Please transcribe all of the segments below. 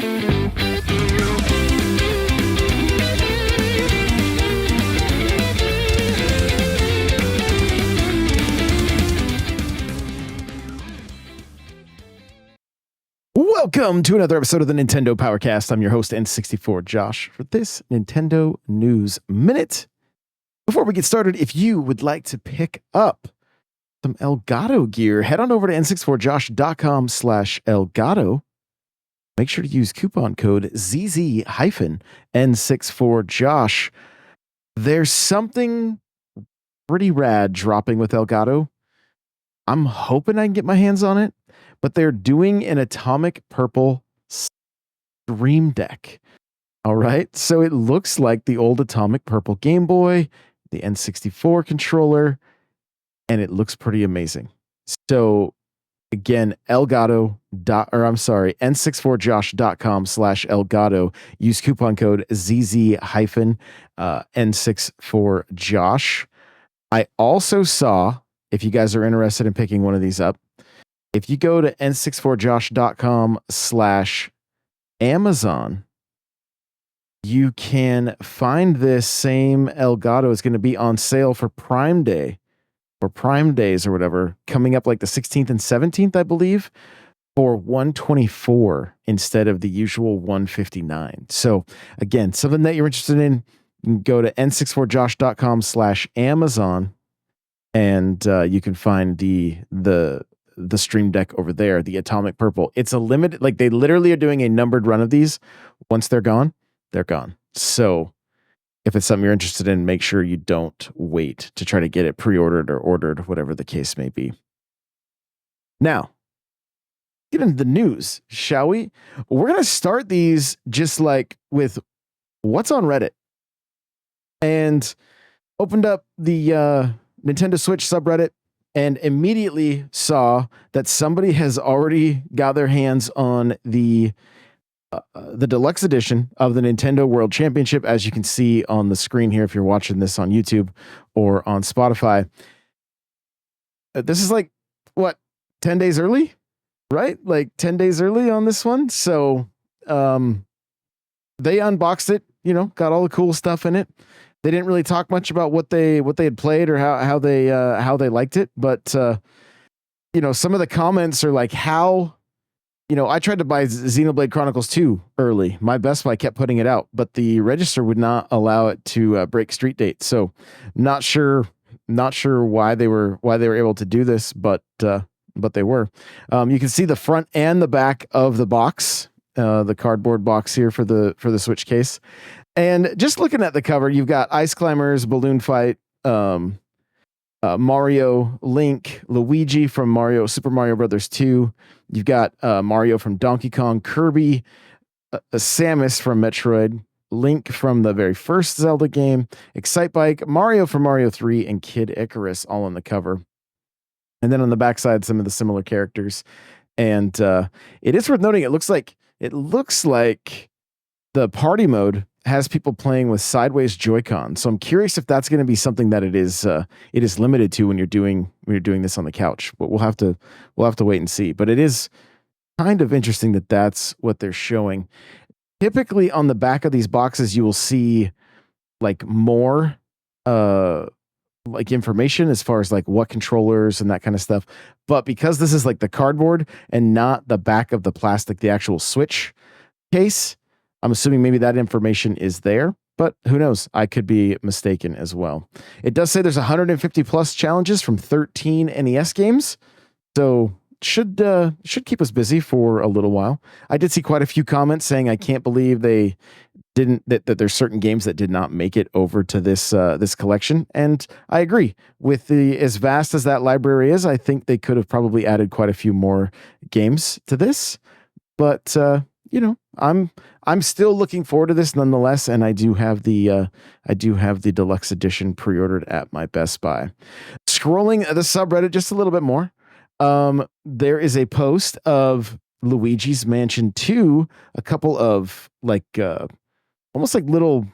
Welcome to another episode of the Nintendo Powercast. I'm your host, N64 Josh, for this Nintendo News Minute. Before we get started, if you would like to pick up some Elgato gear, head on over to n64josh.com/Elgato. Make sure to use coupon code ZZ-N64Josh. There's something pretty rad dropping with Elgato. I'm hoping I can get my hands on it, but they're doing an Atomic Purple Stream Deck. All right. So it looks like the old Atomic Purple Game Boy, the N64 controller, and it looks pretty amazing. So again, n64josh.com/Elgato. Use coupon code ZZ-N64Josh. I also saw, if you guys are interested in picking one of these up, if you go to n64josh.com/Amazon, you can find this same Elgato. It's going to be on sale for Prime Day or Prime Days or whatever, coming up like the 16th and 17th, I believe, for $124 instead of the usual $159. So again, something that you're interested in, you can go to n64josh.com/Amazon and you can find the Stream Deck over there, the Atomic Purple. It's a limited, like they literally are doing a numbered run of these. Once they're gone, they're gone. So if it's something you're interested in, make sure you don't wait to try to get it pre-ordered or ordered, whatever the case may be. Now, get into the news, shall we? We're going to start these just like with what's on Reddit. And opened up the Nintendo Switch subreddit and immediately saw that somebody has already got their hands on the deluxe edition of the Nintendo World Championship, as you can see on the screen here if you're watching this on YouTube or on Spotify. This is like, what, 10 days early? Right? Like 10 days early on this one. So they unboxed it, got all the cool stuff in it. They didn't really talk much about what they had played or how they liked it, but some of the comments are like, how, I tried to buy Xenoblade Chronicles 2 early. My Best Buy kept putting it out, but the register would not allow it to break street date. So not sure why they were able to do this, but they were. You can see the front and the back of the box, the cardboard box here for the Switch case. And just looking at the cover, you've got Ice Climbers, Balloon Fight, Mario, Link, Luigi from Super Mario Brothers 2. You've got Mario from Donkey Kong, Kirby, Samus from Metroid, Link from the very first Zelda game, Excitebike, Mario from Mario 3, and Kid Icarus all on the cover. And then on the backside, some of the similar characters. And it is worth noting, it looks like the party mode has people playing with sideways Joy-Con. So I'm curious if that's going to be something that it is limited to when you're doing this on the couch. But we'll have to wait and see. But it is kind of interesting that that's what they're showing. Typically on the back of these boxes, you will see like more like information as far as like what controllers and that kind of stuff. But because this is like the cardboard and not the back of the plastic, the actual Switch case, I'm assuming maybe that information is there, but who knows? I could be mistaken as well. It does say there's 150 plus challenges from 13 NES games, so should keep us busy for a little while. I did see quite a few comments saying I can't believe they didn't that there's certain games that did not make it over to this collection, and I agree. With as vast as that library is, I think they could have probably added quite a few more games to this, but I'm still looking forward to this nonetheless, and I do have the deluxe edition pre-ordered at my Best Buy. Scrolling the subreddit just a little bit more, there is a post of Luigi's Mansion 2, a couple of like almost like little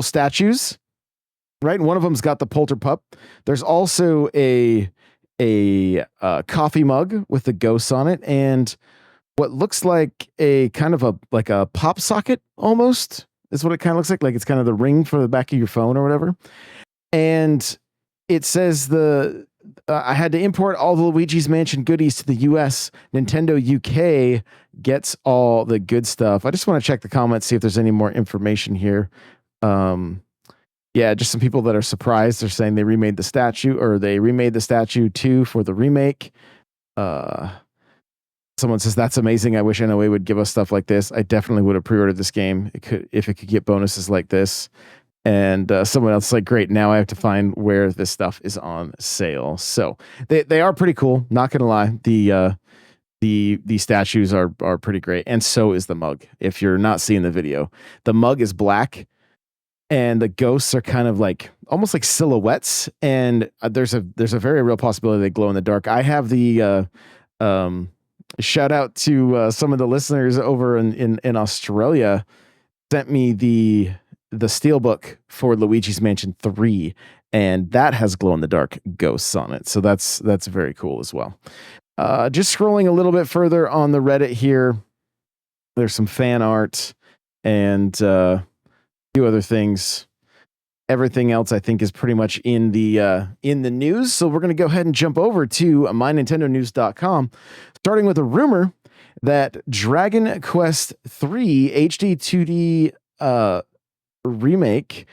statues, right? One of them's got the Polterpup. There's also a coffee mug with the ghosts on it, and what looks like a kind of a pop socket almost is what it kind of looks like. Like it's kind of the ring for the back of your phone or whatever. And it says I had to import all the Luigi's Mansion goodies to the US. Nintendo UK gets all the good stuff. I just want to check the comments, see if there's any more information here. Yeah, just some people that are surprised. They're saying they remade the statue, or they remade the statue too for the remake. Someone says that's amazing. I wish NOA would give us stuff like this. I definitely would have pre-ordered this game if it could get bonuses like this. And someone else is like, great, now I have to find where this stuff is on sale. So they are pretty cool. Not gonna lie, the statues are pretty great, and so is the mug. If you're not seeing the video, the mug is black, and the ghosts are kind of like almost like silhouettes. And there's a very real possibility they glow in the dark. I have the shout out to some of the listeners over in Australia sent me the steelbook for Luigi's Mansion 3, and that has glow in the dark ghosts on it. So that's very cool as well. Just scrolling a little bit further on the Reddit here, there's some fan art and a few other things. Everything else I think is pretty much in the news. So we're going to go ahead and jump over to mynintendonews.com, starting with a rumor that Dragon Quest III HD 2D remake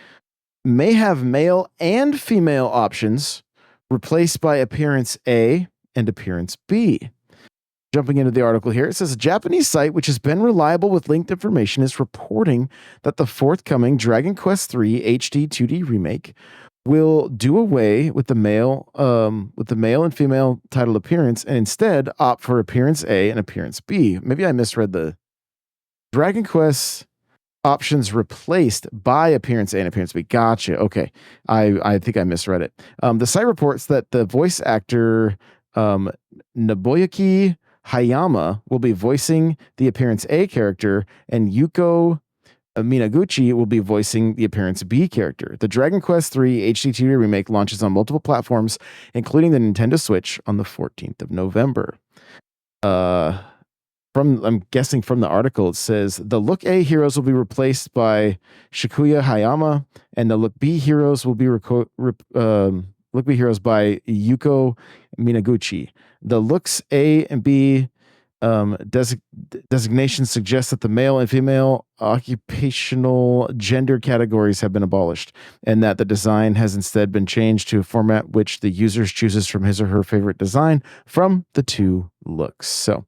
may have male and female options replaced by Appearance A and Appearance B. Jumping into the article here, it says a Japanese site which has been reliable with linked information is reporting that the forthcoming Dragon Quest III HD 2D remake will do away with the male and female title appearance and instead opt for Appearance A and Appearance B. Maybe I misread the Dragon Quest options replaced by Appearance A and Appearance B. Gotcha. Okay. I think I misread it. The site reports that the voice actor Nobuyuki Hayama will be voicing the Appearance A character, and Yuko Minaguchi will be voicing the Appearance B character. The Dragon Quest III HD 2D remake launches on multiple platforms, including the Nintendo Switch on the 14th of November. I'm guessing from the article, it says the Look A heroes will be replaced by Shikuya Hayama, and the Look B heroes will be Look B heroes by Yuko Minaguchi. The Looks A and B designations suggest that the male and female occupational gender categories have been abolished, and that the design has instead been changed to a format which the user chooses from his or her favorite design from the two looks. So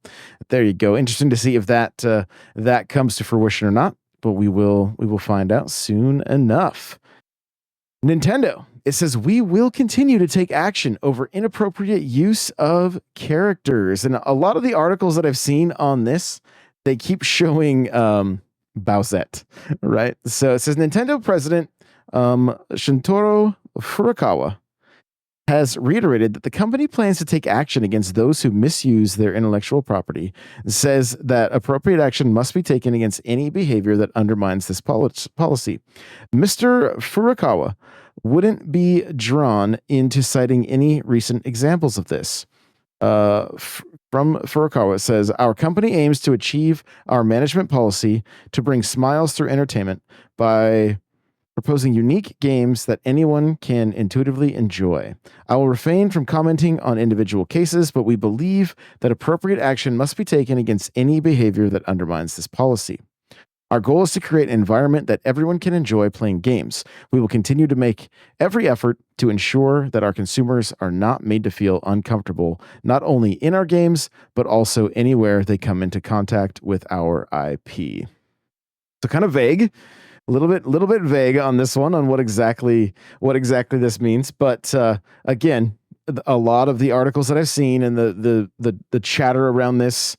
there you go. Interesting to see if that comes to fruition or not, but we will find out soon enough. Nintendo. It says, we will continue to take action over inappropriate use of characters. And a lot of the articles that I've seen on this, they keep showing Bowsette, right? So it says, Nintendo president Shuntaro Furukawa has reiterated that the company plans to take action against those who misuse their intellectual property. It says that appropriate action must be taken against any behavior that undermines this policy. Mr. Furukawa wouldn't be drawn into citing any recent examples of this. From Furukawa, it says, our company aims to achieve our management policy to bring smiles through entertainment by proposing unique games that anyone can intuitively enjoy. I will refrain from commenting on individual cases, but we believe that appropriate action must be taken against any behavior that undermines this policy. Our goal is to create an environment that everyone can enjoy playing games. We will continue to make every effort to ensure that our consumers are not made to feel uncomfortable, not only in our games, but also anywhere they come into contact with our IP. So kind of vague, a little bit vague on this one, on what exactly this means. But again, a lot of the articles that I've seen and the chatter around these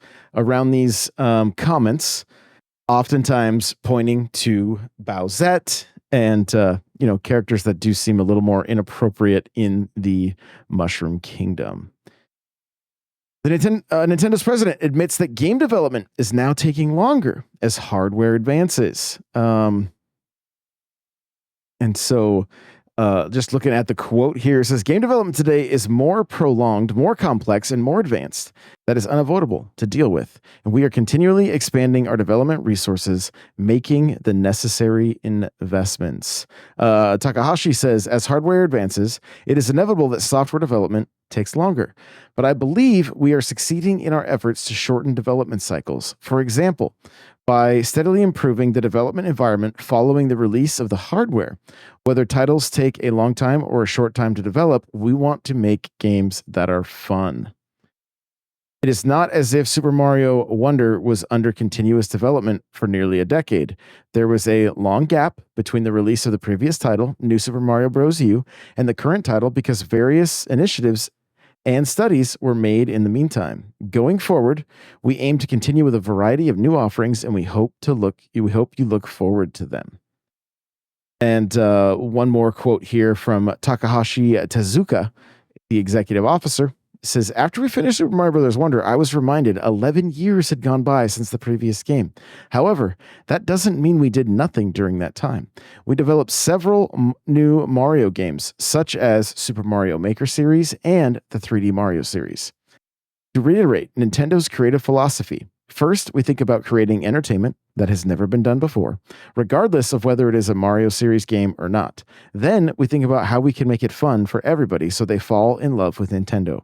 comments, oftentimes pointing to Bowsette and characters that do seem a little more inappropriate in the Mushroom Kingdom. The Nintendo's president admits that game development is now taking longer as hardware advances. And so just looking at the quote here, it says, game development today is more prolonged, more complex, and more advanced. that is unavoidable to deal with, and we are continually expanding our development resources, making the necessary investments. Takahashi says, as hardware advances, it is inevitable that software development takes longer, but I believe we are succeeding in our efforts to shorten development cycles. For example, by steadily improving the development environment following the release of the hardware. Whether titles take a long time or a short time to develop, we want to make games that are fun. It is not as if Super Mario Wonder was under continuous development for nearly a decade. There was a long gap between the release of the previous title, New Super Mario Bros. U, and the current title because various initiatives and studies were made in the meantime. Going forward, we aim to continue with a variety of new offerings, and we hope you look forward to them. And one more quote here from Takahashi Tezuka, the executive officer, says, after we finished Super Mario Bros. Wonder, I was reminded 11 years had gone by since the previous game. However, that doesn't mean we did nothing during that time. We developed several new Mario games, such as Super Mario Maker series and the 3D Mario series. To reiterate Nintendo's creative philosophy, first, we think about creating entertainment that has never been done before, regardless of whether it is a Mario series game or not. Then we think about how we can make it fun for everybody so they fall in love with Nintendo.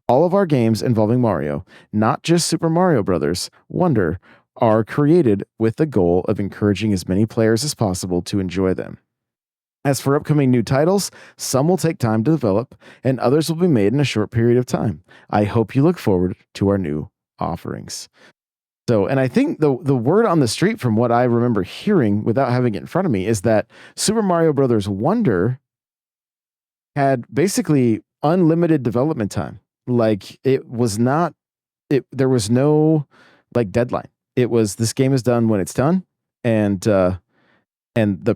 All of our games involving Mario, not just Super Mario Bros. Wonder, are created with the goal of encouraging as many players as possible to enjoy them. As for upcoming new titles, some will take time to develop, and others will be made in a short period of time. I hope you look forward to our new offerings. So, and I think the word on the street from what I remember hearing without having it in front of me is that Super Mario Brothers Wonder had basically unlimited development time. Like there was no like deadline. It was, this game is done when it's done. And the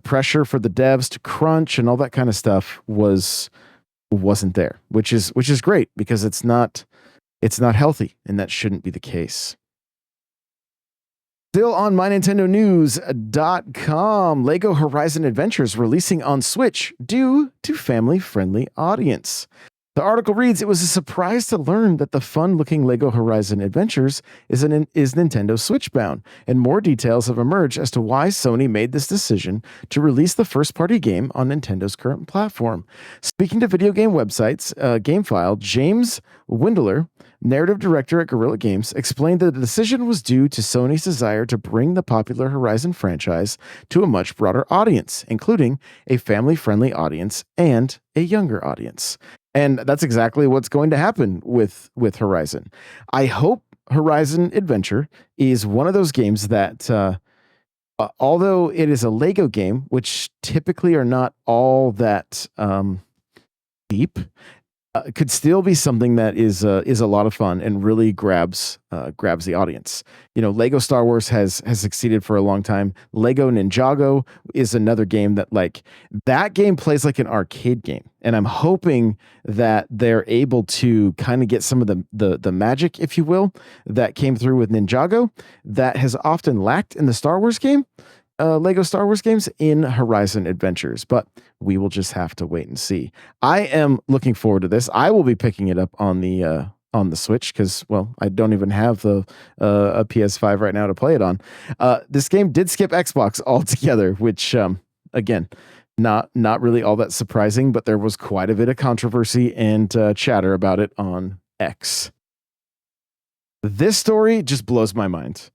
pressure for the devs to crunch and all that kind of stuff wasn't there, which is great because it's not healthy, and that shouldn't be the case. Still on MyNintendoNews.com, LEGO Horizon Adventures releasing on Switch due to family-friendly audience. The article reads, it was a surprise to learn that the fun-looking LEGO Horizon Adventures is Nintendo Switch bound, and more details have emerged as to why Sony made this decision to release the first-party game on Nintendo's current platform. Speaking to video game websites, GameFile, James Windler, narrative director at Guerrilla Games, explained that the decision was due to Sony's desire to bring the popular Horizon franchise to a much broader audience, including a family-friendly audience and a younger audience. And that's exactly what's going to happen with Horizon. I hope Horizon Adventure is one of those games that, although it is a Lego game, which typically are not all that deep, could still be something that is a lot of fun and really grabs the audience. You know, Lego Star Wars has succeeded for a long time. Lego Ninjago is another game that game plays like an arcade game, and I'm hoping that they're able to kind of get some of the magic, if you will, that came through with Ninjago that has often lacked in the Star Wars game. Lego Star Wars games in Horizon Adventures, but we will just have to wait and see. I am looking forward to this. I will be picking it up on the Switch because, well, I don't even have a PS5 right now to play it on. This game did skip Xbox altogether, which again, not really all that surprising, but there was quite a bit of controversy and chatter about it on X. This story just blows my mind.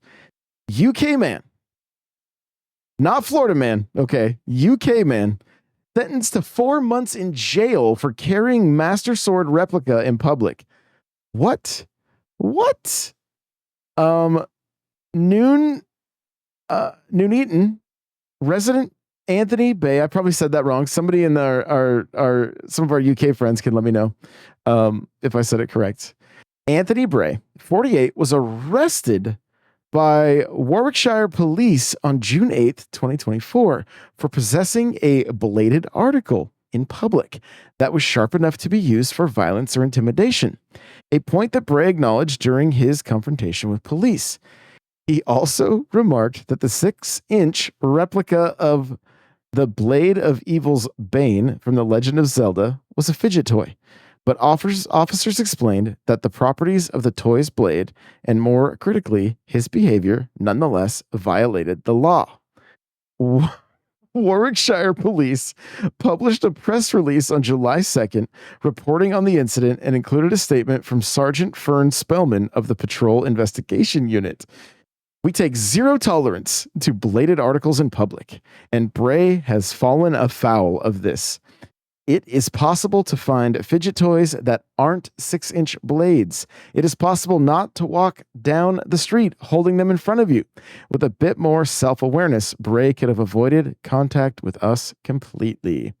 UK man. Not Florida man, okay, UK man, sentenced to 4 months in jail for carrying Master Sword replica in public. What? Nuneaton resident Anthony Bay. I probably said that wrong. Somebody in some of our UK friends can let me know if I said it correct. Anthony Bray, 48, was arrested by Warwickshire Police on June 8th, 2024, for possessing a bladed article in public that was sharp enough to be used for violence or intimidation, a point that Bray acknowledged during his confrontation with police. He also remarked that the 6-inch replica of the Blade of Evil's Bane from The Legend of Zelda was a fidget toy, But officers explained that the properties of the toy's blade, and more critically, his behavior, nonetheless violated the law. Warwickshire Police published a press release on July 2nd reporting on the incident and included a statement from Sergeant Fern Spellman of the Patrol Investigation Unit. We take zero tolerance to bladed articles in public, and Bray has fallen afoul of this. It is possible to find fidget toys that aren't 6-inch blades. It is possible not to walk down the street holding them in front of you. With a bit more self-awareness, Bray could have avoided contact with us completely.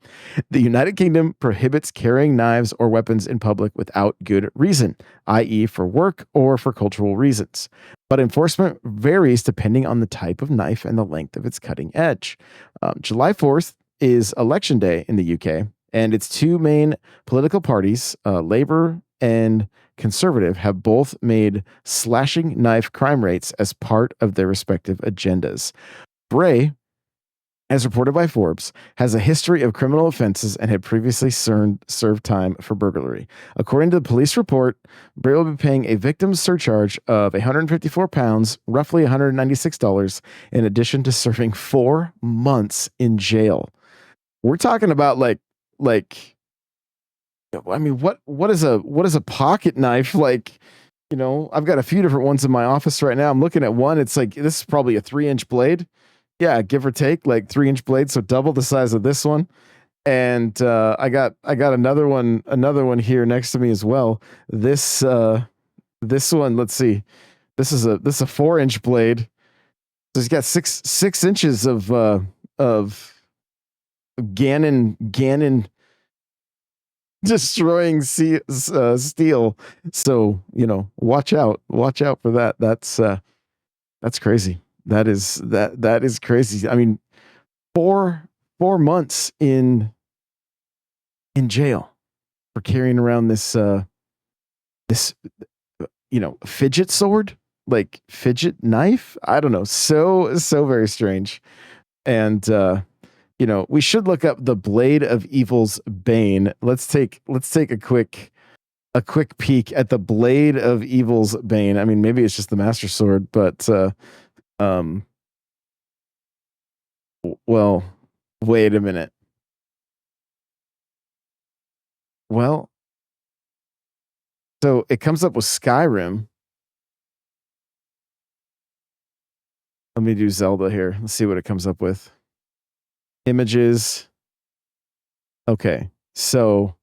The United Kingdom prohibits carrying knives or weapons in public without good reason, i.e. for work or for cultural reasons. But enforcement varies depending on the type of knife and the length of its cutting edge. July 4th is Election Day in the UK. And its two main political parties, Labour and Conservative, have both made slashing knife crime rates as part of their respective agendas. Bray, as reported by Forbes, has a history of criminal offenses and had previously served time for burglary. According to the police report, Bray will be paying a victim's surcharge of £154, roughly $196, in addition to serving 4 months in jail. We're talking about I mean, what is a pocket knife like? I've got a few different ones in my office right now. I'm looking at one. It's like, this is probably a 3-inch blade. Yeah, give or take, like 3-inch blade, so double the size of this one. And I got another one here next to me as well. This one, let's see. This is a 4-inch blade. So he's got six inches of Ganon destroying steel. So, watch out for that. That's crazy. That is crazy. I mean, 4 months in jail for carrying around this fidget sword, like fidget knife. I don't know. So very strange. And we should look up the Blade of Evil's Bane. Let's take a quick peek at the Blade of Evil's Bane. I mean, maybe it's just the Master Sword, but well, wait a minute. Well, so it comes up with Skyrim. Let me do Zelda here. Let's see what it comes up with. Images. Okay, so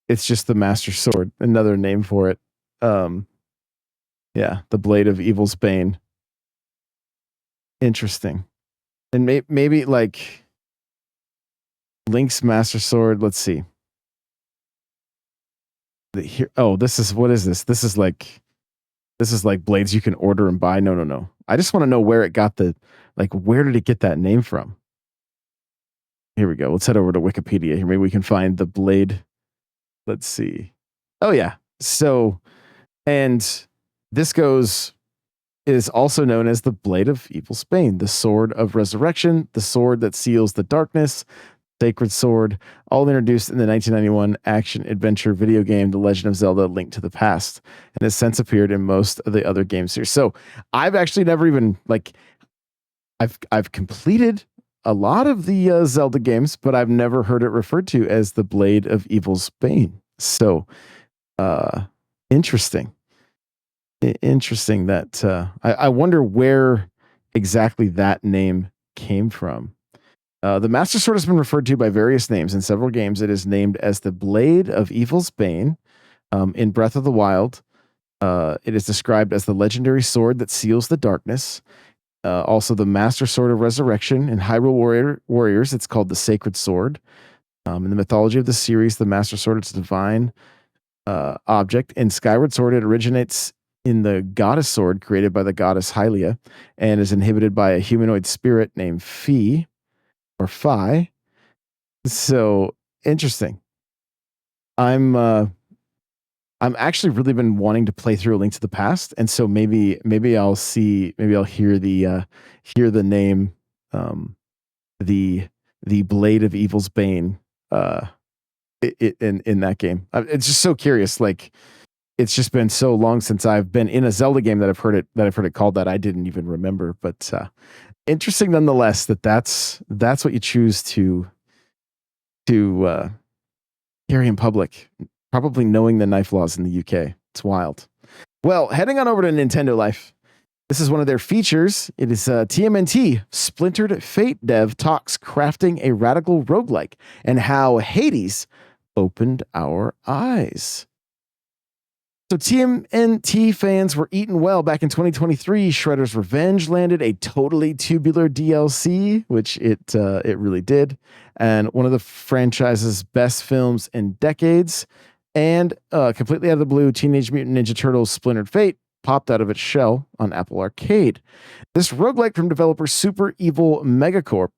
it's just the Master Sword, another name for it. Yeah, the Blade of Evil's Bane. Interesting. And maybe like Link's Master Sword. Let's see. This is, what is this? This is like blades you can order and buy. No. I just want to know where it got where did it get that name from? Here we go. Let's head over to Wikipedia. Here, maybe we can find the blade. Let's see. Oh yeah. So, and this is also known as the Blade of Evil's Bane, the Sword of Resurrection, the sword that seals the darkness, Sacred Sword, all introduced in the 1991 action-adventure video game The Legend of Zelda: Link to the Past, and has since appeared in most of the other games here. So I've actually never even, I've completed a lot of the Zelda games, but I've never heard it referred to as the Blade of Evil's Bane. So interesting. Interesting that I wonder where exactly that name came from. The Master Sword has been referred to by various names in several games. It is named as the Blade of Evil's Bane. In Breath of the Wild, it is described as the legendary sword that seals the darkness. Also, the Master Sword of Resurrection. In Hyrule Warriors, it's called the Sacred Sword. In the mythology of the series, the Master Sword is a divine object. In Skyward Sword, it originates in the Goddess Sword created by the goddess Hylia and is inhabited by a humanoid spirit named Fi. So interesting. I'm actually really been wanting to play through A Link to the Past, and so maybe I'll hear the name, the Blade of Evil's Bane in that game. It's just so curious. Like, it's just been so long since I've been in a Zelda game that I've heard it called that. I didn't even remember, but interesting nonetheless that's what you choose to carry in public, probably knowing the knife laws in the UK. It's wild. Well, heading on over to Nintendo Life. This is one of their features. It is TMNT, Splintered Fate dev talks crafting a radical roguelike and how Hades opened our eyes. So TMNT fans were eaten well back in 2023. Shredder's Revenge landed a totally tubular DLC, which it really did, and one of the franchise's best films in decades. And completely out of the blue, Teenage Mutant Ninja Turtles Splintered Fate popped out of its shell on Apple Arcade. This roguelike from developer Super Evil Megacorp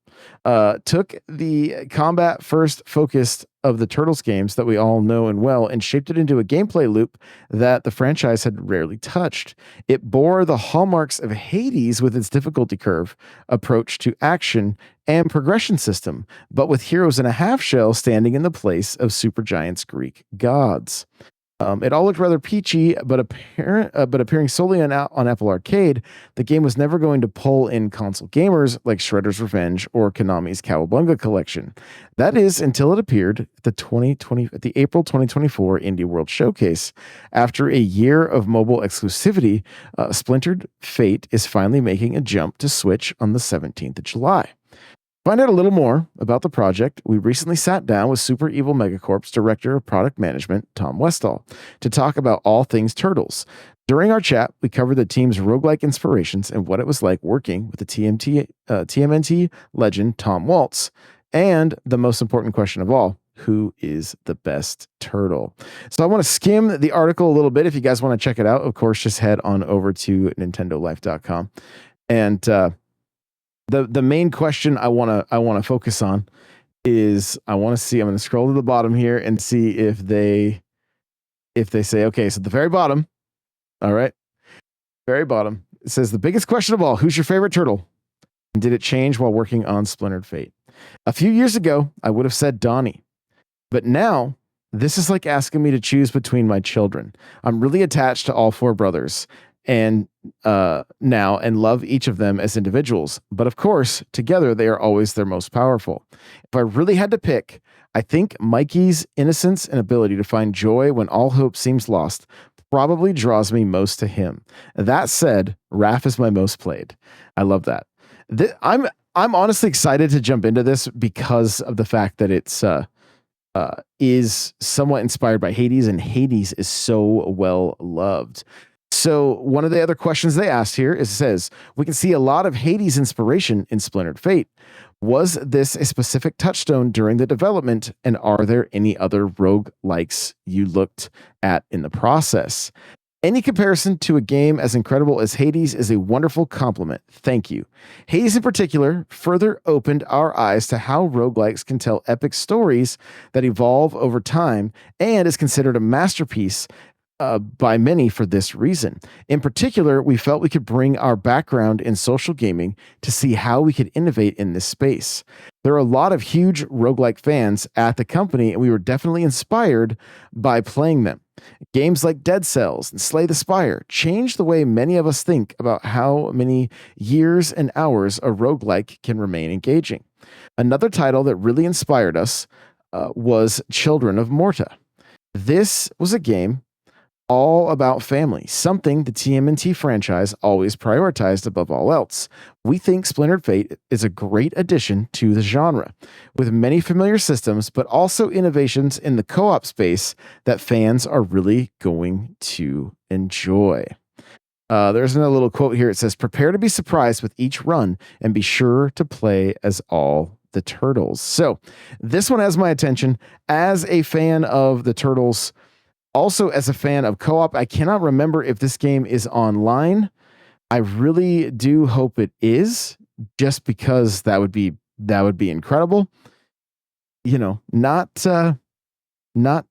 took the combat first focused of the Turtles games that we all know and well and shaped it into a gameplay loop that the franchise had rarely touched. It bore the hallmarks of Hades with its difficulty curve, approach to action, and progression system, but with heroes in a half shell standing in the place of Supergiant's Greek gods. It all looked rather peachy, but appearing solely on Apple Arcade, the game was never going to pull in console gamers like Shredder's Revenge or Konami's Cowabunga collection. That is until it appeared at the April 2024 Indie World Showcase. After a year of mobile exclusivity, Splintered Fate is finally making a jump to Switch on the 17th of July. Find out a little more about the project, we recently sat down with Super Evil Megacorp's Director of Product Management, Tom Westall, to talk about all things Turtles. During our chat, we covered the team's roguelike inspirations and what it was like working with the TMNT legend Tom Waltz, and the most important question of all, who is the best turtle? So I want to skim the article a little bit. If you guys want to check it out, of course, just head on over to nintendolife.com. And the main question I want to focus on is I'm going to scroll to the bottom here and see if they say, okay, so at the very bottom, all right, very bottom, it says the biggest question of all, who's your favorite turtle? And did it change while working on Splintered Fate? A few years ago, I would have said Donnie, but now this is like asking me to choose between my children. I'm really attached to all four brothers and now and love each of them as individuals. But of course, together they are always their most powerful. If I really had to pick, I think Mikey's innocence and ability to find joy when all hope seems lost probably draws me most to him. That said, Raph is my most played. I love that. I'm honestly excited to jump into this because of the fact that it's is somewhat inspired by Hades, and Hades is so well loved. So one of the other questions they asked here is, it says, we can see a lot of Hades inspiration in Splintered Fate. Was this a specific touchstone during the development, and are there any other roguelikes you looked at in the process? Any comparison to a game as incredible as Hades is a wonderful compliment. Thank you. Hades in particular further opened our eyes to how roguelikes can tell epic stories that evolve over time and is considered a masterpiece by many for this reason. In particular, we felt we could bring our background in social gaming to see how we could innovate in this space. There are a lot of huge roguelike fans at the company, and we were definitely inspired by playing them. Games like Dead Cells and Slay the Spire changed the way many of us think about how many years and hours a roguelike can remain engaging. Another title that really inspired us was Children of Morta. This was a game all about family, something the TMNT franchise always prioritized above all else. We think Splintered Fate is a great addition to the genre, with many familiar systems, but also innovations in the co-op space that fans are really going to enjoy. There's another little quote here. It says, prepare to be surprised with each run and be sure to play as all the turtles. So this one has my attention as a fan of the Turtles. Also, as a fan of co-op. I cannot remember if this game is online. I really do hope it is, just because that would be incredible. You know, not not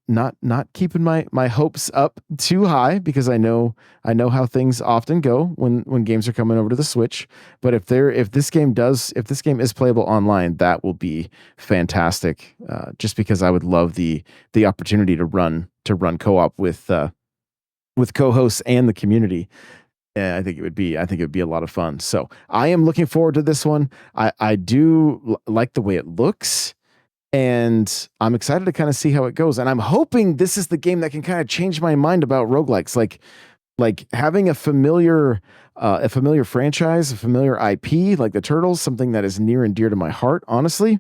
keeping my hopes up too high, because I know how things often go when games are coming over to the Switch. But if this game is playable online, that will be fantastic. Just because I would love the opportunity to run co-op with co-hosts and the community. I think it would be a lot of fun. So I am looking forward to this one. I do like the way it looks, and I'm excited to kind of see how it goes. And I'm hoping this is the game that can kind of change my mind about roguelikes. Like having a familiar franchise, a familiar IP like the Turtles, something that is near and dear to my heart, honestly,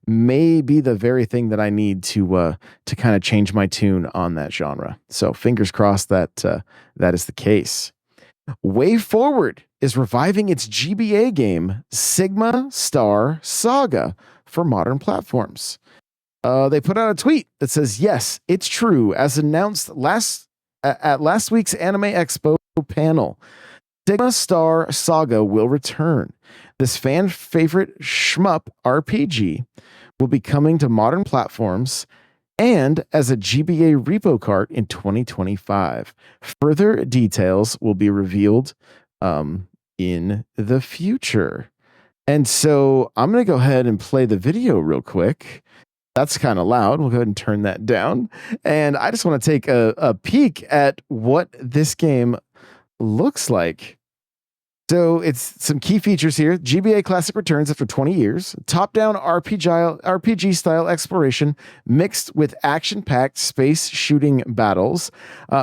may be the very thing that I need to kind of change my tune on that genre. So fingers crossed that that is the case. WayForward is reviving its GBA game, Sigma Star Saga, for modern platforms. They put out a tweet that says, "Yes, it's true. As announced at last week's Anime Expo panel, Sigma Star Saga will return. This fan favorite shmup RPG will be coming to modern platforms and as a GBA repo cart in 2025. Further details will be revealed in the future." And so I'm going to go ahead and play the video real quick. That's kind of loud. We'll go ahead and turn that down. And I just want to take a peek at what this game looks like. So it's some key features here. GBA Classic returns after 20 years. Top-down RPG style exploration mixed with action-packed space shooting battles.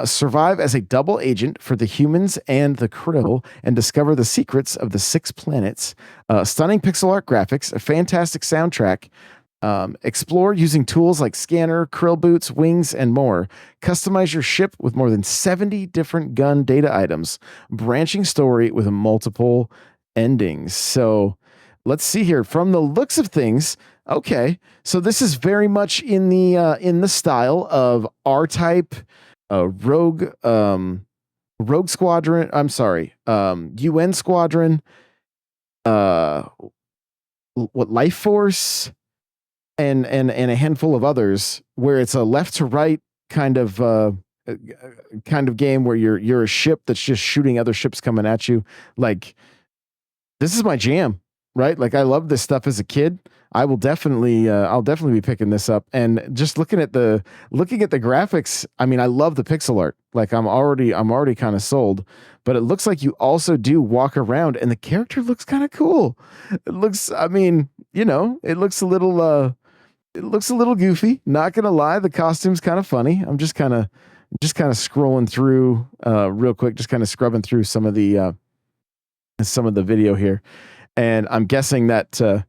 Survive as a double agent for the humans and the Krill and discover the secrets of the 6 planets. Stunning pixel art graphics, a fantastic soundtrack. Explore using tools like scanner, krill boots, wings, and more. Customize your ship with more than 70 different gun data items. Branching story with multiple endings. So let's see here. From the looks of things, okay, so this is very much in the style of R-Type, Rogue Squadron. I'm sorry, UN Squadron. What Life Force? And a handful of others, where it's a left to right kind of game where you're a ship that's just shooting other ships coming at you. Like, this is my jam, right? Like, I loved this stuff as a kid. I'll definitely be picking this up. And just looking at the graphics, I mean, I love the pixel art. Like, I'm already kind of sold. But it looks like you also do walk around, and the character looks kind of cool. It looks, I mean, it looks a little goofy. Not gonna lie, the costume's kind of funny. I'm just kind of scrolling through real quick, just kind of scrubbing through some of the video here, and I'm guessing that the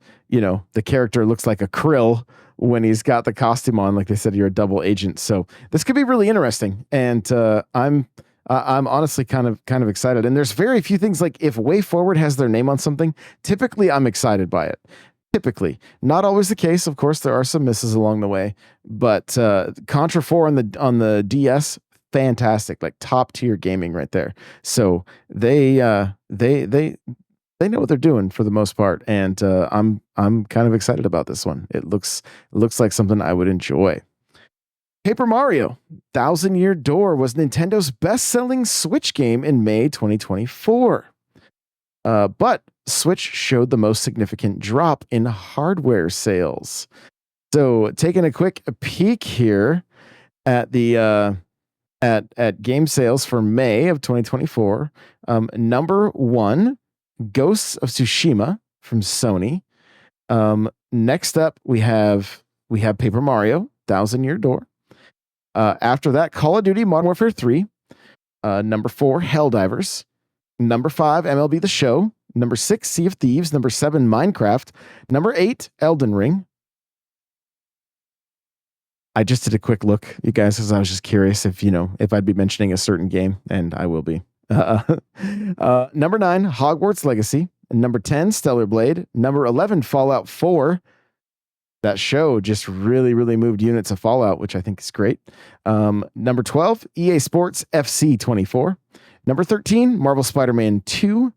character looks like a krill when he's got the costume on. Like they said, you're a double agent, so this could be really interesting. And I'm honestly kind of excited. And there's very few things, like if WayForward has their name on something, typically I'm excited by it. Typically, not always the case. Of course, there are some misses along the way, but Contra 4 on the DS, fantastic, like top tier gaming right there. So they know what they're doing for the most part, and I'm kind of excited about this one. It looks like something I would enjoy. Paper Mario: Thousand Year Door was Nintendo's best-selling Switch game in May 2024. But Switch showed the most significant drop in hardware sales. So taking a quick peek here at the at game sales for May of 2024, number 1, Ghosts of Tsushima from Sony. Next up, we have Paper Mario: Thousand Year Door. After that, Call of Duty: Modern Warfare 3. Number 4, Helldivers. Number 5, MLB The Show. Number 6, Sea of Thieves. Number 7, Minecraft. Number 8, Elden Ring. I just did a quick look, you guys, because I was just curious if I'd be mentioning a certain game, and I will be. Number 9, Hogwarts Legacy. Number 10, Stellar Blade. Number 11, Fallout 4. That show just really, really moved units of Fallout, which I think is great. Number 12, EA Sports FC 24. Number 13, Marvel Spider-Man 2.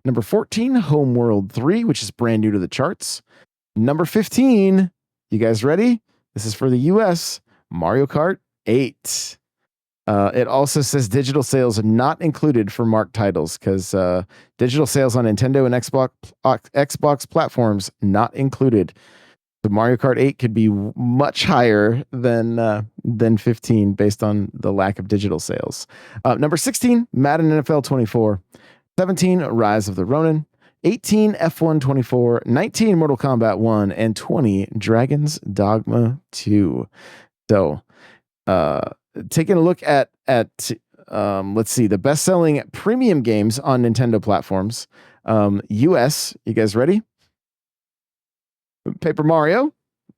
Number 14, Homeworld 3, which is brand new to the charts. Number 15, you guys ready? This is for the US. Mario Kart 8. It also says digital sales are not included for marked titles because digital sales on Nintendo and Xbox platforms not included. The Mario Kart 8 could be much higher than 15 based on the lack of digital sales. Number 16, Madden NFL 24. 17, Rise of the Ronin. 18, F1 24. 19, Mortal Kombat 1. And 20, Dragon's Dogma 2. So, taking a look at let's see, the best-selling premium games on Nintendo platforms. US, you guys ready? Paper Mario,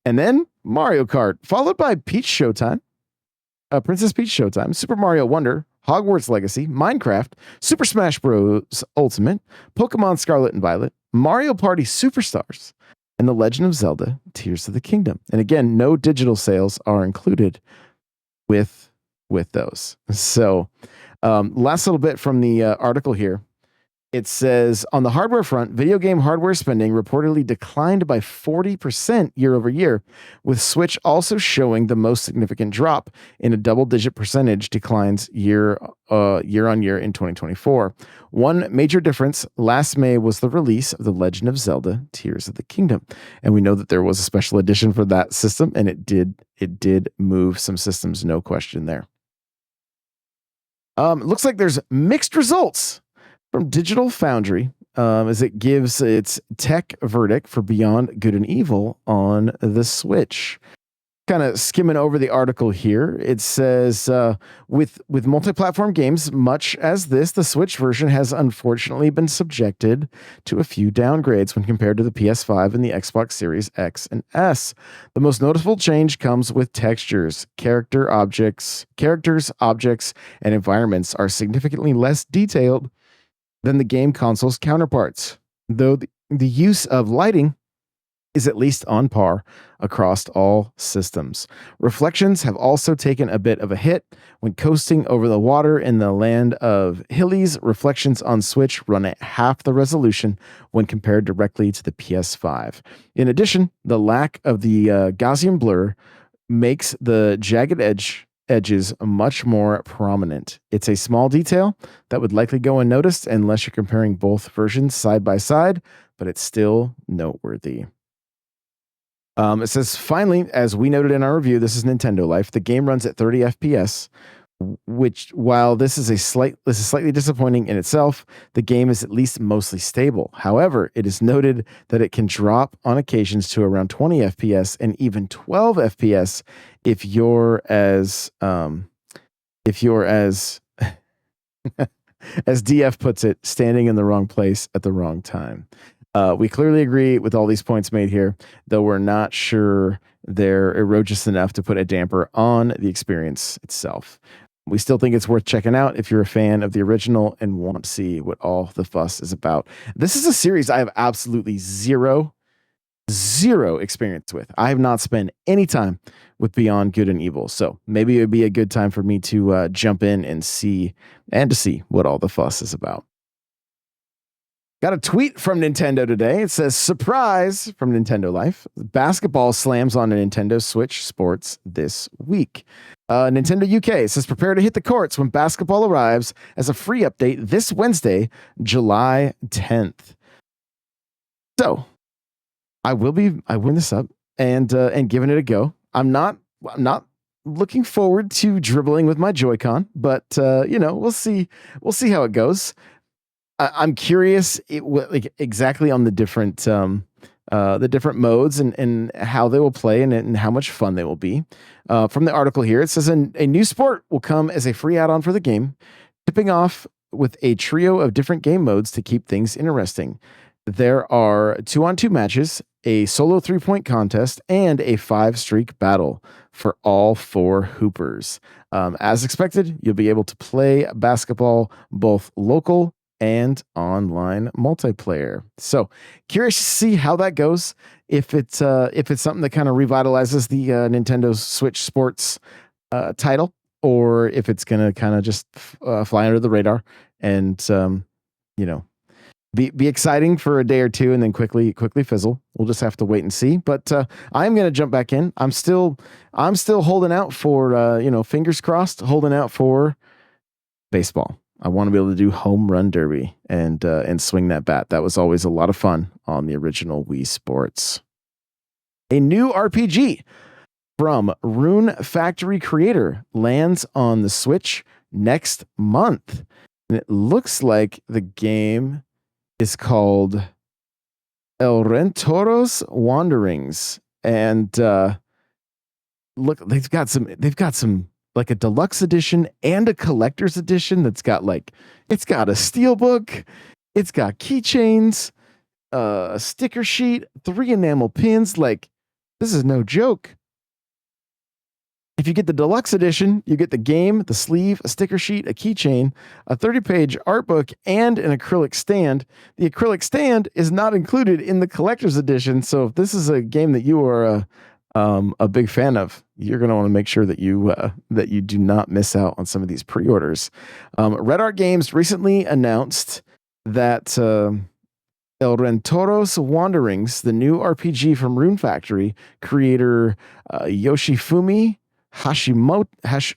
and then Mario Kart, followed by Peach Showtime, Princess Peach Showtime, Super Mario Wonder, Hogwarts Legacy, Minecraft, Super Smash Bros. Ultimate, Pokemon Scarlet and Violet, Mario Party Superstars, and The Legend of Zelda, Tears of the Kingdom. And again, no digital sales are included with those. So, last little bit from the article here. It says, on the hardware front, video game hardware spending reportedly declined by 40% year over year, with Switch also showing the most significant drop in a double-digit percentage declines year on year in 2024. One major difference last May was the release of The Legend of Zelda: Tears of the Kingdom, and we know that there was a special edition for that system, and it did move some systems, no question there. Looks like there's mixed results from Digital Foundry, as it gives its tech verdict for Beyond Good and Evil on the Switch. Kind of skimming over the article here, it says, with multi-platform games much as this, the Switch version has unfortunately been subjected to a few downgrades when compared to the PS5 and the Xbox Series X and S. The most noticeable change comes with textures. Characters, objects, and environments are significantly less detailed than the game console's counterparts, though the use of lighting is at least on par across all systems. Reflections have also taken a bit of a hit. When coasting over the water in the land of Hillies, reflections on Switch run at half the resolution when compared directly to the PS5. In addition, the lack of the Gaussian blur makes the jagged edges much more prominent. It's a small detail that would likely go unnoticed unless you're comparing both versions side by side, but it's still noteworthy. It says, finally, as we noted in our review, this is Nintendo Life. The game runs at 30 FPS, which, while this is slightly disappointing in itself, the game is at least mostly stable. However, it is noted that it can drop on occasions to around 20 FPS and even 12 FPS if you're as as DF puts it, standing in the wrong place at the wrong time. We clearly agree with all these points made here, though we're not sure they're egregious enough to put a damper on the experience itself. We still think it's worth checking out if you're a fan of the original and want to see what all the fuss is about. This is a series I have absolutely zero experience with. I have not spent any time with Beyond Good and Evil, so maybe it would be a good time for me to jump in and see what all the fuss is about. Got a tweet from Nintendo today. It says, surprise from Nintendo Life. Basketball slams on a Nintendo Switch Sports this week. Nintendo UK says, prepare to hit the courts when basketball arrives as a free update this Wednesday, July 10th. So I will win this up and giving it a go. I'm not looking forward to dribbling with my Joy-Con, but we'll see how it goes. I'm curious exactly on the different modes and how they will play and how much fun they will be. From the article here, it says a new sport will come as a free add-on for the game, tipping off with a trio of different game modes to keep things interesting. There are 2-on-2 matches, a solo 3-point contest, and a 5-streak battle for all 4 hoopers. As expected, you'll be able to play basketball both local and online multiplayer. So curious to see how that goes. If it's something that kind of revitalizes the Nintendo Switch Sports title, or if it's going to kind of just fly under the radar and be exciting for a day or two and then quickly fizzle. We'll just have to wait and see. But I'm going to jump back in. I'm still holding out for fingers crossed, holding out for baseball. I want to be able to do home run derby and swing that bat. That was always a lot of fun on the original Wii Sports. A new RPG from Rune Factory creator lands on the Switch next month. And it looks like the game is called El Rentoro's Wanderings. And look, they've got some like a deluxe edition and a collector's edition that's got it's got a steelbook, it's got keychains, a sticker sheet, 3 enamel pins. Like, this is no joke. If you get the deluxe edition, you get the game, the sleeve, a sticker sheet, a keychain, a 30-page art book, and an acrylic stand. The acrylic stand is not included in the collector's edition, so if this is a game that you are a big fan of, you're going to want to make sure that you do not miss out on some of these pre-orders. Red Art Games recently announced that El Rentoro's Wanderings, the new RPG from Rune Factory, creator Yoshifumi Hashimoto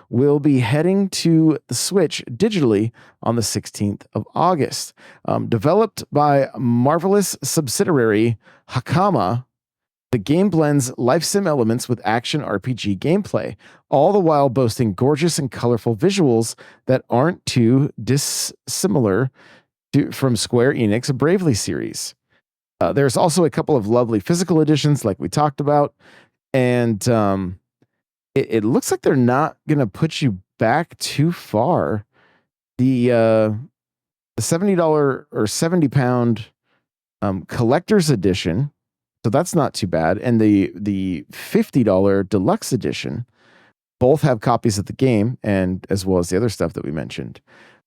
will be heading to the Switch digitally on the 16th of August. Developed by Marvelous subsidiary Hakama, the game blends life sim elements with action RPG gameplay, all the while boasting gorgeous and colorful visuals that aren't too dissimilar from Square Enix Bravely series. There's also a couple of lovely physical editions like we talked about. And it looks like they're not going to put you back too far. The $70 or 70 pound collector's edition, so that's not too bad. And the $50 deluxe edition both have copies of the game, and as well as the other stuff that we mentioned.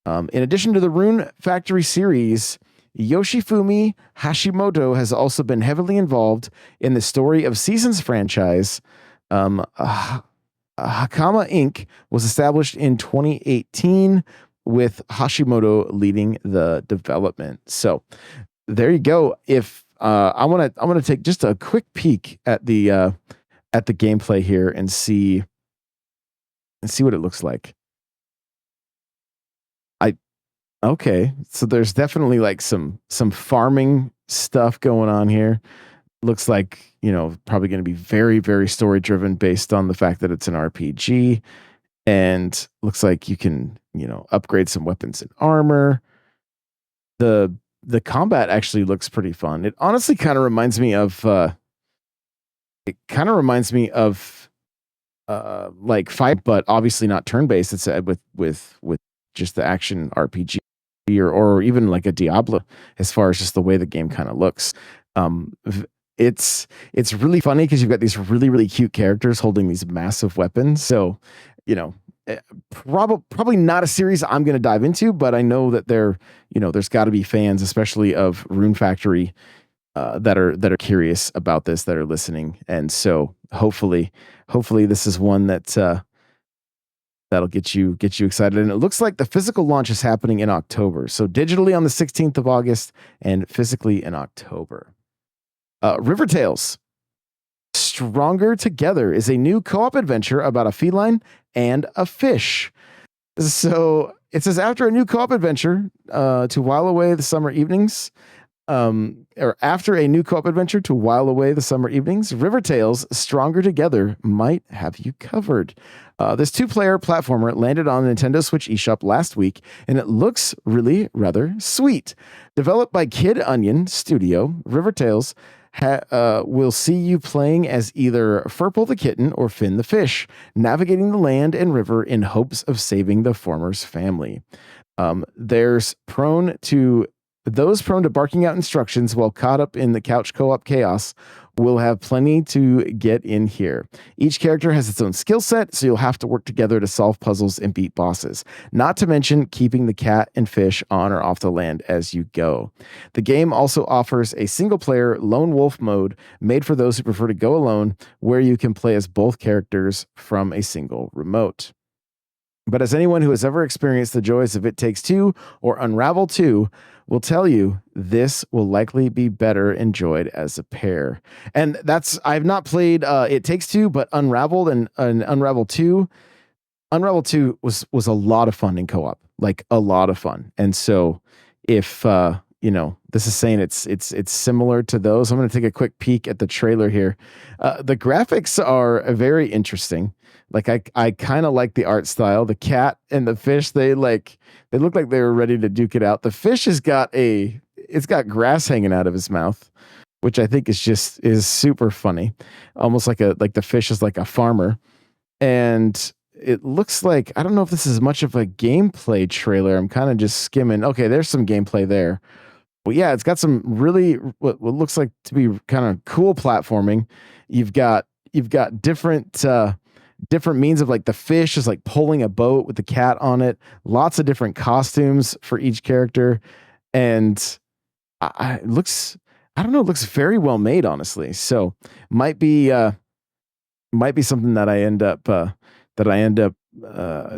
In addition to the Rune Factory series, Yoshifumi Hashimoto has also been heavily involved in the Story of Seasons franchise. Hakama Inc. was established in 2018 with Hashimoto leading the development. So there you go. If I want to take just a quick peek at the gameplay here and see what it looks like. Okay, so there's definitely like some farming stuff going on here. Looks like, probably going to be very, very story driven based on the fact that it's an RPG, and looks like you can, upgrade some weapons and armor. The combat actually looks pretty fun. It honestly kind of reminds me of like Fight, but obviously not turn based. It's with just the action RPG. Or even like a Diablo, as far as just the way the game kind of looks. It's really funny because you've got these really, really cute characters holding these massive weapons. So, probably not a series I'm going to dive into, but I know that there's got to be fans, especially of Rune Factory, that are curious about this, that are listening, and so hopefully this is one that. That'll get you excited. And it looks like the physical launch is happening in October. So digitally on the 16th of August and physically in October. River Tales Stronger Together is a new co-op adventure about a feline and a fish. So it says, after a new co-op adventure to while away the summer evenings, after a new co-op adventure to while away the summer evenings, River Tales Stronger Together might have you covered. This 2-player platformer landed on the Nintendo Switch eShop last week, and it looks really rather sweet. Developed by Kid Onion Studio, River Tales will see you playing as either Furple the kitten or Finn the fish, navigating the land and river in hopes of saving the former's family. Those prone to barking out instructions while caught up in the couch co-op chaos will have plenty to get in here. Each character has its own skill set, so you'll have to work together to solve puzzles and beat bosses, not to mention keeping the cat and fish on or off the land as you go. The game also offers a single-player lone wolf mode made for those who prefer to go alone, where you can play as both characters from a single remote. But as anyone who has ever experienced the joys of It Takes Two or Unravel 2 will tell you, this will likely be better enjoyed as a pair. And I've not played It Takes Two, but Unraveled and Unravel 2. Unravel 2 was a lot of fun in co-op, like a lot of fun. And so if this is saying it's similar to those, I'm going to take a quick peek at the trailer here. The graphics are very interesting. Like I kind of like the art style. The cat and the fish, they look like they were ready to duke it out. The fish it's got grass hanging out of his mouth, which I think is super funny. Almost like the fish is like a farmer. And it looks like, I don't know if this is much of a gameplay trailer. I'm kind of just skimming. Okay, there's some gameplay there. But yeah, it's got some really what looks like to be kind of cool platforming. You've got different means of, like, the fish is like pulling a boat with the cat on it. Lots of different costumes for each character, and it looks, I don't know, it looks very well made, honestly. So might be something that I end up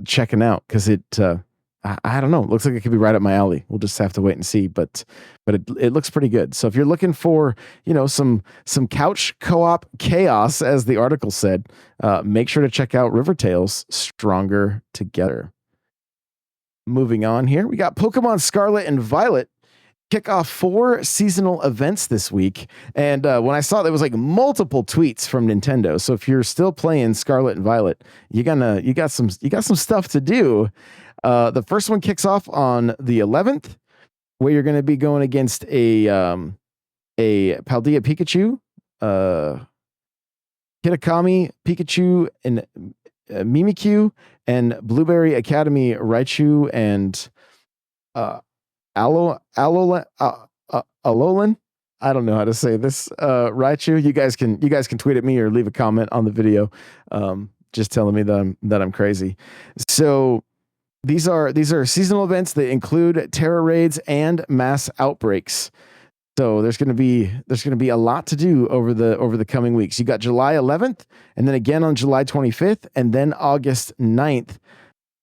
checking out, because I don't know. It looks like it could be right up my alley. We'll just have to wait and see, but it looks pretty good. So if you're looking for, some couch co-op chaos, as the article said, make sure to check out Rivertales Stronger Together. Moving on here, we got Pokemon Scarlet and Violet kick off 4 seasonal events this week. And when I saw there was like multiple tweets from Nintendo. So if you're still playing Scarlet and Violet, you got some stuff to do. The first one kicks off on the 11th, where you're going to be going against a Paldea Pikachu, Kitakami Pikachu, and Mimikyu, and Blueberry Academy Raichu, and Alolan. I don't know how to say this. Raichu. You guys can tweet at me or leave a comment on the video, just telling me that I'm crazy. So these are seasonal events that include Terra raids and mass outbreaks. So there's going to be a lot to do over the coming weeks. You got July 11th, and then again on July 25th, and then August 9th,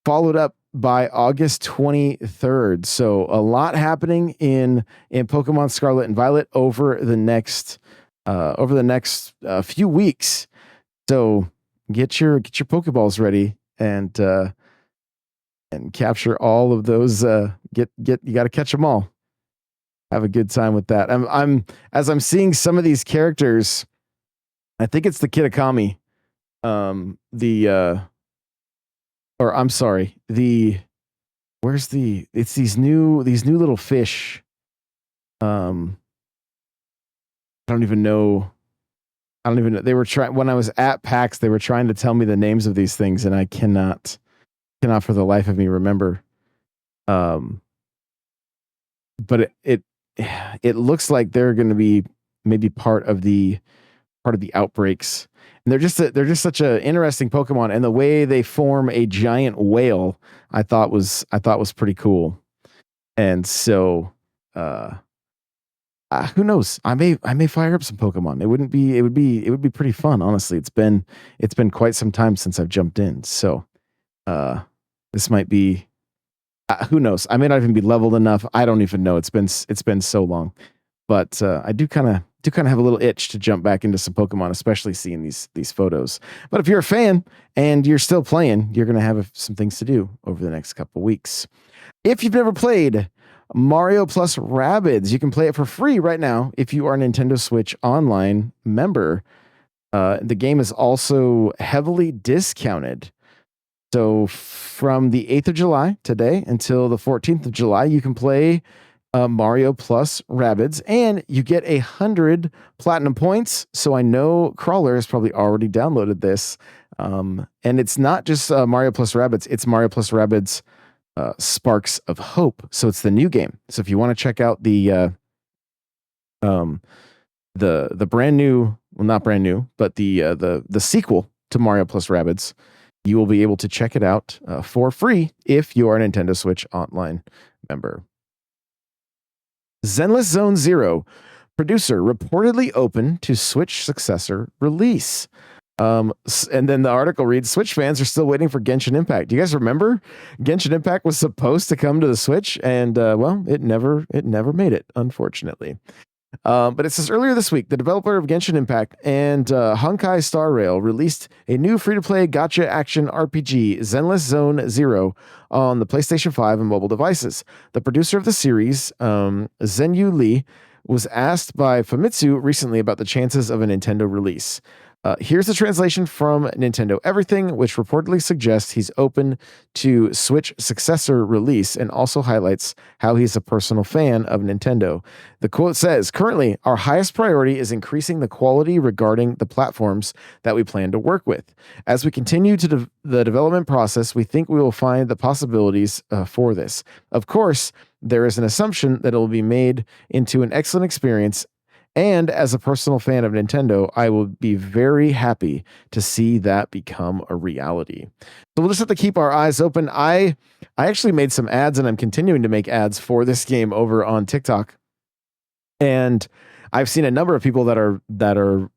followed up by August 23rd. So a lot happening in Pokemon Scarlet and Violet over the next few weeks. So get your Pokeballs ready and capture all of those. You got to catch them all. Have a good time with that. As I'm seeing some of these characters, I think it's the Kitakami. It's these new little fish. I don't even know. They were trying, when I was at PAX, they were trying to tell me the names of these things, and I cannot for the life of me remember. But it looks like they're going to be maybe part of the outbreaks. And they're just such an interesting Pokemon, and the way they form a giant whale, I thought was pretty cool. And so, who knows? I may fire up some Pokemon. It would be pretty fun. Honestly, it's been quite some time since I've jumped in. So, this might be. Who knows? I may not even be leveled enough. I don't even know. It's been so long, but I do kind of have a little itch to jump back into some Pokemon, especially seeing these photos. But if you're a fan and you're still playing, you're going to have some things to do over the next couple weeks. If you've never played Mario plus Rabbids, you can play it for free right now if you are a Nintendo Switch Online member. The game is also heavily discounted. So from the 8th of July, today, until the 14th of July, you can play Mario plus Rabbids, and you get 100 platinum points. So I know Crawler has probably already downloaded this. And it's not just Mario plus Rabbids, it's Mario plus Rabbids Sparks of Hope. So it's the new game. So if you want to check out the brand new, well, not brand new, but the sequel to Mario plus Rabbids, you will be able to check it out for free if you are a Nintendo Switch Online member. Zenless Zone Zero producer reportedly open to Switch successor release. And then the article reads, Switch fans are still waiting for Genshin Impact. Do you guys remember Genshin Impact was supposed to come to the Switch, and well, it never made it, unfortunately. But it says earlier this week, the developer of Genshin Impact and Honkai Star Rail released a new free-to-play gacha action RPG, Zenless Zone Zero, on the PlayStation 5 and mobile devices. The producer of the series, Zenyu Lee, was asked by Famitsu recently about the chances of a Nintendo release. Here's the translation from Nintendo Everything, which reportedly suggests he's open to Switch successor release and also highlights how he's a personal fan of Nintendo. The quote says, currently, our highest priority is increasing the quality regarding the platforms that we plan to work with. As we continue to the development process, we think we will find the possibilities for this. Of course, there is an assumption that it will be made into an excellent experience. And as a personal fan of Nintendo, I will be very happy to see that become a reality. So we'll just have to keep our eyes open. I actually made some ads, and I'm continuing to make ads for this game over on TikTok. And I've seen a number of people that are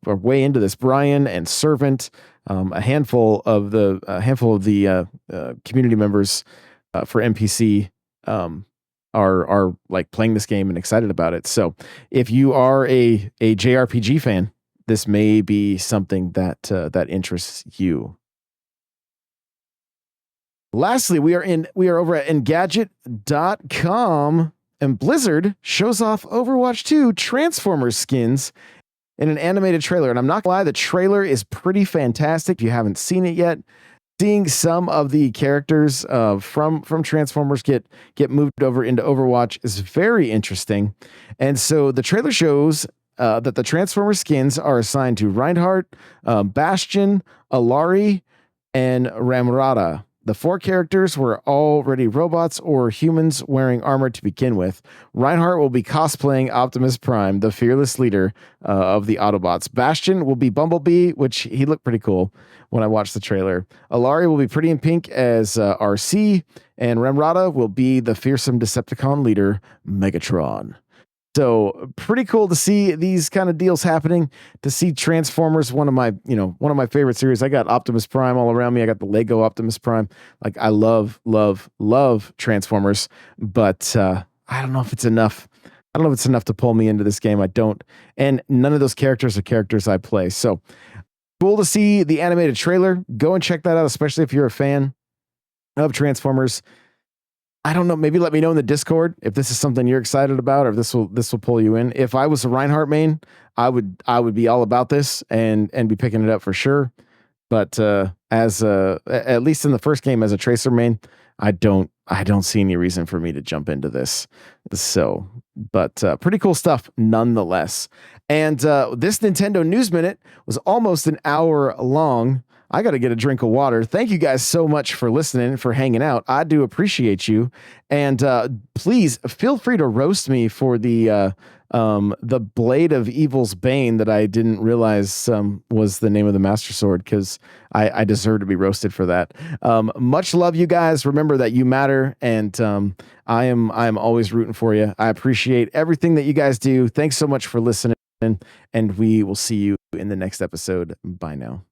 way into this. Brian and Servant, a handful of the community members for NPC. Are like playing this game and excited about it. So if you are a JRPG fan, this may be something that interests you. Lastly, we are over at Engadget.com, and Blizzard shows off Overwatch 2 Transformers skins in an animated trailer. And I'm not gonna lie, the trailer is pretty fantastic. If you haven't seen it yet, seeing some of the characters from Transformers get moved over into Overwatch is very interesting. And so the trailer shows that the Transformers skins are assigned to Reinhardt, Bastion, Alari, and Ramrata. The 4 characters were already robots or humans wearing armor to begin with. Reinhardt will be cosplaying Optimus Prime, the fearless leader of the Autobots. Bastion will be Bumblebee, which he looked pretty cool when I watched the trailer. Alari will be pretty in pink as RC, and Ramrata will be the fearsome Decepticon leader, Megatron. So pretty cool to see these kind of deals happening, to see Transformers, one of my favorite series. I got Optimus Prime all around me. I got the Lego Optimus Prime. Like, I love Transformers, but I don't know if it's enough. I don't know if it's enough to pull me into this game. I don't. And none of those characters are characters I play. So cool to see the animated trailer. Go and check that out, especially if you're a fan of Transformers. I don't know. Maybe let me know in the Discord if this is something you're excited about, or if this will pull you in. If I was a Reinhardt main, I would be all about this and be picking it up for sure. But as at least in the first game as a Tracer main, I don't see any reason for me to jump into this. So, but pretty cool stuff nonetheless. And this Nintendo News Minute was almost an hour long. I got to get a drink of water. Thank you guys so much for listening, for hanging out. I do appreciate you. And please feel free to roast me for the Blade of Evil's Bane that I didn't realize was the name of the Master Sword, because I deserve to be roasted for that. Much love, you guys. Remember that you matter, and I am always rooting for you. I appreciate everything that you guys do. Thanks so much for listening, and we will see you in the next episode. Bye now.